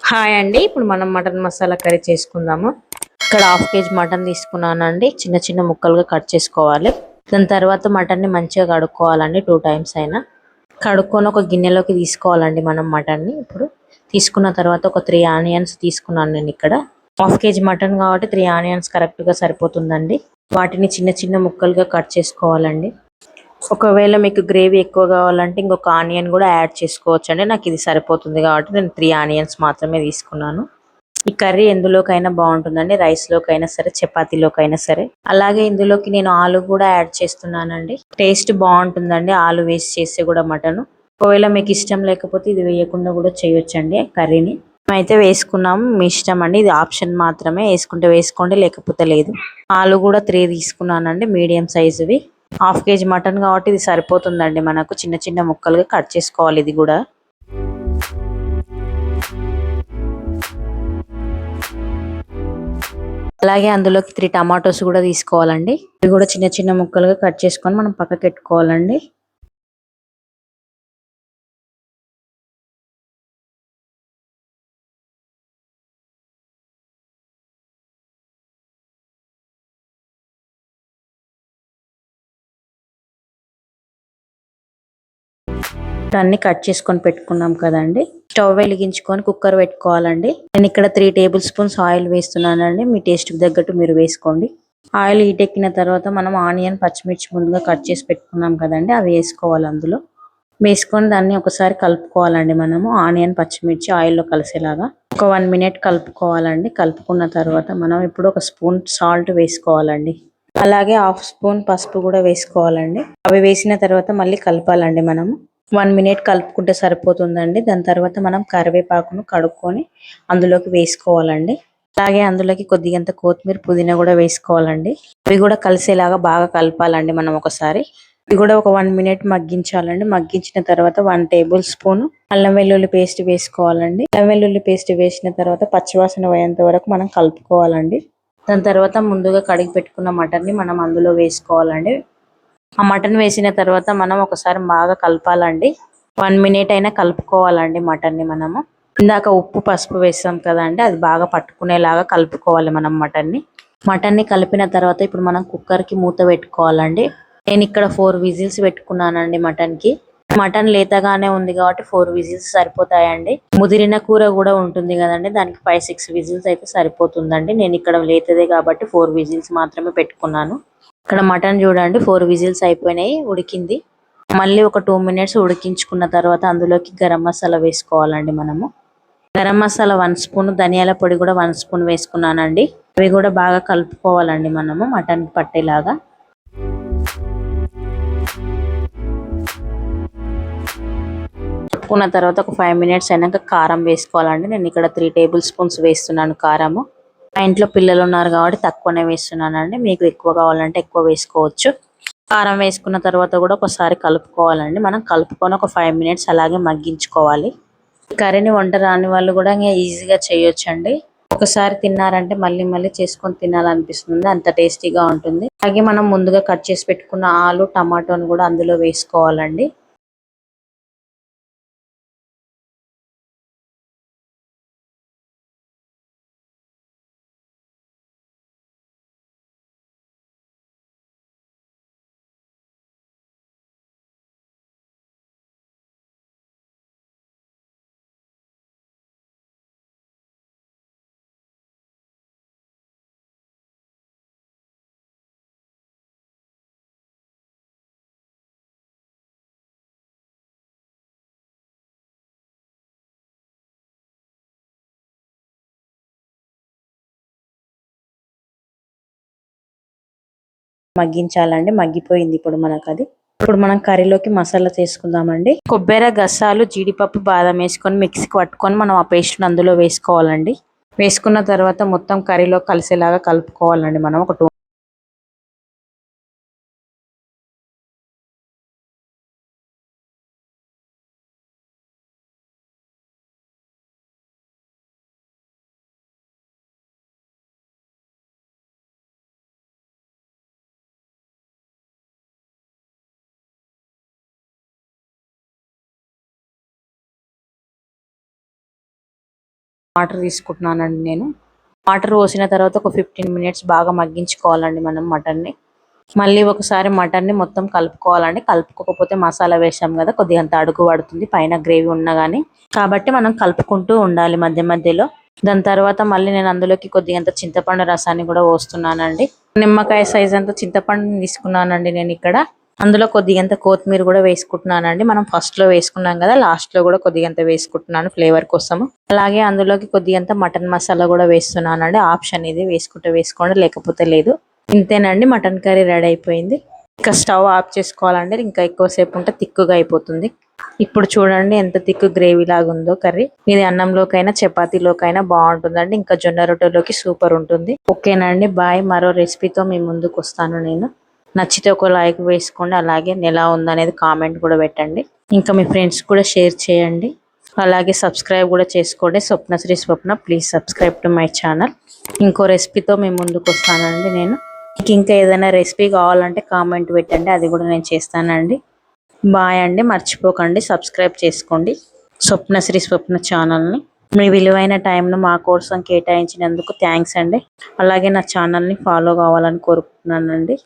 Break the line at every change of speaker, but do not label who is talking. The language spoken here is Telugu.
హాయ్ అండి. ఇప్పుడు మనం మటన్ మసాలా కర్రీ చేసుకుందాము. ఇక్కడ హాఫ్ కేజీ మటన్ తీసుకున్నానండి. చిన్న చిన్న ముక్కలుగా కట్ చేసుకోవాలి. దాని తర్వాత మటన్ని మంచిగా కడుక్కోవాలండి 2 టైమ్స్ అయినా. కడుక్కొని ఒక గిన్నెలోకి తీసుకోవాలండి మనం మటన్ని. ఇప్పుడు తీసుకున్న తర్వాత ఒక 3 ఆనియన్స్ తీసుకున్నాను నేను ఇక్కడ. హాఫ్ కేజీ మటన్ కాబట్టి 3 ఆనియన్స్ కరెక్ట్గా సరిపోతుందండి. వాటిని చిన్న చిన్న ముక్కలుగా కట్ చేసుకోవాలండి. ఒకవేళ మీకు గ్రేవీ ఎక్కువ కావాలంటే ఇంకొక ఆనియన్ కూడా యాడ్ చేసుకోవచ్చు అండి. నాకు ఇది సరిపోతుంది కాబట్టి నేను 3 ఆనియన్స్ మాత్రమే తీసుకున్నాను. ఈ కర్రీ ఎందులోకైనా బాగుంటుందండి. రైస్లోకైనా సరే, చపాతీలోకైనా సరే. అలాగే ఇందులోకి నేను ఆలు కూడా యాడ్ చేస్తున్నానండి. టేస్ట్ బాగుంటుందండి ఆలు వేసి చేస్తే కూడా మటన్. ఒకవేళ మీకు ఇష్టం లేకపోతే ఇది వేయకుండా కూడా చేయొచ్చండి కర్రీని. మేమైతే వేసుకున్నాము, మీ ఇష్టం అండి. ఇది ఆప్షన్ మాత్రమే, వేసుకుంటే వేసుకోండి లేకపోతే లేదు. ఆలు కూడా 3 తీసుకున్నానండి, మీడియం సైజువి. హాఫ్ కేజీ మటన్ కాబట్టి ఇది సరిపోతుందండి మనకు. చిన్న చిన్న ముక్కలుగా కట్ చేసుకోవాలి ఇది కూడా. అలాగే అందులోకి 3 టమాటోస్ కూడా తీసుకోవాలండి. ఇవి కూడా చిన్న చిన్న ముక్కలుగా కట్ చేసుకొని మనం పక్కకి పెట్టుకోవాలండి. అన్ని కట్ చేసుకొని పెట్టుకున్నాం కదండి. స్టవ్ వెలిగించుకొని కుక్కర్ పెట్టుకోవాలండి. నేను ఇక్కడ 3 టేబుల్ స్పూన్స్ ఆయిల్ వేస్తున్నానండి. మీ టేస్ట్కి తగ్గట్టు మీరు వేసుకోండి. ఆయిల్ హీట్ ఎక్కిన తర్వాత మనం ఆనియన్, పచ్చిమిర్చి ముందుగా కట్ చేసి పెట్టుకున్నాం కదండి, అవి వేసుకోవాలి అందులో. వేసుకొని దాన్ని ఒకసారి కలుపుకోవాలండి మనము. ఆనియన్, పచ్చిమిర్చి ఆయిల్లో కలిసేలాగా ఒక 1 మినిట్ కలుపుకోవాలండి. కలుపుకున్న తర్వాత మనం ఇప్పుడు ఒక స్పూన్ సాల్ట్ వేసుకోవాలండి. అలాగే హాఫ్ స్పూన్ పసుపు కూడా వేసుకోవాలండి. అవి వేసిన తర్వాత మళ్ళీ కలపాలండి మనము. 1 మినిట్ కలుపుకుంటే సరిపోతుందండి. దాని తర్వాత మనం కరివేపాకును కడుక్కొని అందులోకి వేసుకోవాలండి. అలాగే అందులోకి కొద్దిగంత కొత్తిమీర, పుదీనా కూడా వేసుకోవాలండి. అవి కూడా కలిసేలాగా బాగా కలపాలండి మనం ఒకసారి. ఇది కూడా ఒక 1 మినిట్ మగ్గించాలండి. మగ్గించిన తర్వాత 1 టేబుల్ స్పూన్ అల్లం వెల్లుల్లి పేస్ట్ వేసుకోవాలండి. అల్లం వెల్లుల్లి పేస్ట్ వేసిన తర్వాత పచ్చివాసన పోయేంత వరకు మనం కలుపుకోవాలండి. దాని తర్వాత ముందుగా కడిగి పెట్టుకున్న మటన్ని మనం అందులో వేసుకోవాలండి. ఆ మటన్ వేసిన తర్వాత మనం ఒకసారి బాగా కలపాలండి. 1 మినిట్ అయినా కలుపుకోవాలండి మటన్ని మనము. ఇందాక ఉప్పు, పసుపు వేసాం కదండి, అది బాగా పట్టుకునేలాగా కలుపుకోవాలి మనం మటన్ని. మటన్ని కలిపిన తర్వాత ఇప్పుడు మనం కుక్కర్కి మూత పెట్టుకోవాలండి. నేను ఇక్కడ 4 విజిల్స్ పెట్టుకున్నానండి మటన్కి. మటన్ లేతగానే ఉంది కాబట్టి 4 విజిల్స్ సరిపోతాయండి. ముదిరిన కూర కూడా ఉంటుంది కదండి, దానికి 5-6 విజిల్స్ అయితే సరిపోతుందండి. నేను ఇక్కడ లేతదే కాబట్టి 4 విజిల్స్ మాత్రమే పెట్టుకున్నాను. ఇక్కడ మటన్ చూడండి 4 విజిల్స్ అయిపోయినాయి, ఉడికింది. మళ్ళీ ఒక 2 మినిట్స్ ఉడికించుకున్న తర్వాత అందులోకి గరం మసాలా వేసుకోవాలండి మనము. గరం మసాలా 1 స్పూన్, ధనియాల పొడి కూడా 1 స్పూన్ వేసుకున్నానండి. అవి కూడా బాగా కలుపుకోవాలండి మనము మటన్కి పట్టేలాగా. కలుపుకున్న తర్వాత ఒక 5 మినిట్స్ అయినాక కారం వేసుకోవాలండి. నేను ఇక్కడ 3 టేబుల్ స్పూన్స్ వేస్తున్నాను కారము. మా ఇంట్లో పిల్లలు ఉన్నారు కాబట్టి తక్కువనే వేస్తున్నానండి. మీకు ఎక్కువ కావాలంటే ఎక్కువ వేసుకోవచ్చు. కారం వేసుకున్న తర్వాత కూడా ఒకసారి కలుపుకోవాలండి. మనం కలుపుకొని ఒక 5 మినిట్స్ అలాగే మగ్గించుకోవాలి. కర్రీని వంట రాని వాళ్ళు కూడా ఈజీగా చేయొచ్చండి. ఒకసారి తిన్నారంటే మళ్ళీ మళ్ళీ చేసుకొని తినాలనిపిస్తుంది, అంత టేస్టీగా ఉంటుంది. అలాగే మనం ముందుగా కట్ చేసి పెట్టుకున్న ఆలు, టమాటోని కూడా అందులో వేసుకోవాలండి. మగ్గించాలండి. మగ్గిపోయింది ఇప్పుడు మనకు అది. ఇప్పుడు మనం కర్రీలోకి మసాలా చేసుకుందామండి. కొబ్బరి, గసాలు, జీడిపప్పు, బాదం వేసుకొని మిక్సీకి పట్టుకొని మనం ఆ పేస్ట్ అందులో వేసుకోవాలండి. వేసుకున్న తర్వాత మొత్తం కర్రీలో కలిసేలాగా కలుపుకోవాలండి మనం ఒక 2 వాటర్ తీసుకుంటున్నానండి నేను. వాటర్ పోసిన తర్వాత ఒక 15 మినిట్స్ బాగా మగ్గించుకోవాలండి మనం మటన్ని. మళ్ళీ ఒకసారి మటన్ని మొత్తం కలుపుకోవాలండి. కలుపుకోకపోతే మసాలా వేసాం కదా, కొద్దిగా అంత అడుగు పడుతుంది పైన గ్రేవీ ఉన్నా కానీ. కాబట్టి మనం కలుపుకుంటూ ఉండాలి మధ్య మధ్యలో. దాని తర్వాత మళ్ళీ నేను అందులోకి కొద్దిగా అంత చింతపండు రసాన్ని కూడా పోస్తున్నానండి. నిమ్మకాయ సైజ్ అంత చింతపండు తీసుకున్నానండి నేను ఇక్కడ. అందులో కొద్దిగంత కొత్తిమీర కూడా వేసుకుంటున్నానండి. మనం ఫస్ట్ లో వేసుకున్నాం కదా, లాస్ట్ లో కూడా కొద్దిగంత వేసుకుంటున్నాను ఫ్లేవర్ కోసం. అలాగే అందులోకి కొద్దిగంత మటన్ మసాలా కూడా వేస్తున్నానండి. ఆప్షన్ ఇది, వేసుకుంటే వేసుకోండి లేకపోతే లేదు. ఇంతేనండి, మటన్ కర్రీ రెడీ అయిపోయింది. ఇంకా స్టవ్ ఆఫ్ చేసుకోవాలండి, ఇంకా ఎక్కువసేపు ఉంటే తిక్కుగా అయిపోతుంది. ఇప్పుడు చూడండి ఎంత తిక్కు గ్రేవీ లాగా ఉందో కర్రీ. ఇది అన్నంలోకైనా చపాతీలోకైనా బాగుంటుందండి. ఇంకా జొన్న రొట్టెలోకి సూపర్ ఉంటుంది. ఓకేనండి, బాయ్. మరో రెసిపీతో మీ ముందుకు వస్తాను నేను. నచ్చితే ఒక లైక్ వేసుకోండి, అలాగే ఎలా ఉందనేది కామెంట్ కూడా పెట్టండి. ఇంకా మీ ఫ్రెండ్స్ కూడా షేర్ చేయండి. అలాగే సబ్స్క్రైబ్ కూడా చేసుకోండి. Swapnasri Swapna, please subscribe to my channel. ఇంకో రెసిపీతో మీ ముందుకు వస్తానండి నేను. మీకు ఇంకా ఏదైనా రెసిపీ కావాలంటే కామెంట్ పెట్టండి, అది కూడా నేను చేస్తానండి. బాయ్ అండి, మర్చిపోకండి సబ్స్క్రైబ్ చేసుకోండి స్వప్నశ్రీ స్వప్న ఛానల్ని. మీ విలువైన టైంను మా కోసం కేటాయించినందుకు థ్యాంక్స్ అండి. అలాగే నా ఛానల్ని ఫాలో కావాలని కోరుకుంటున్నానండి.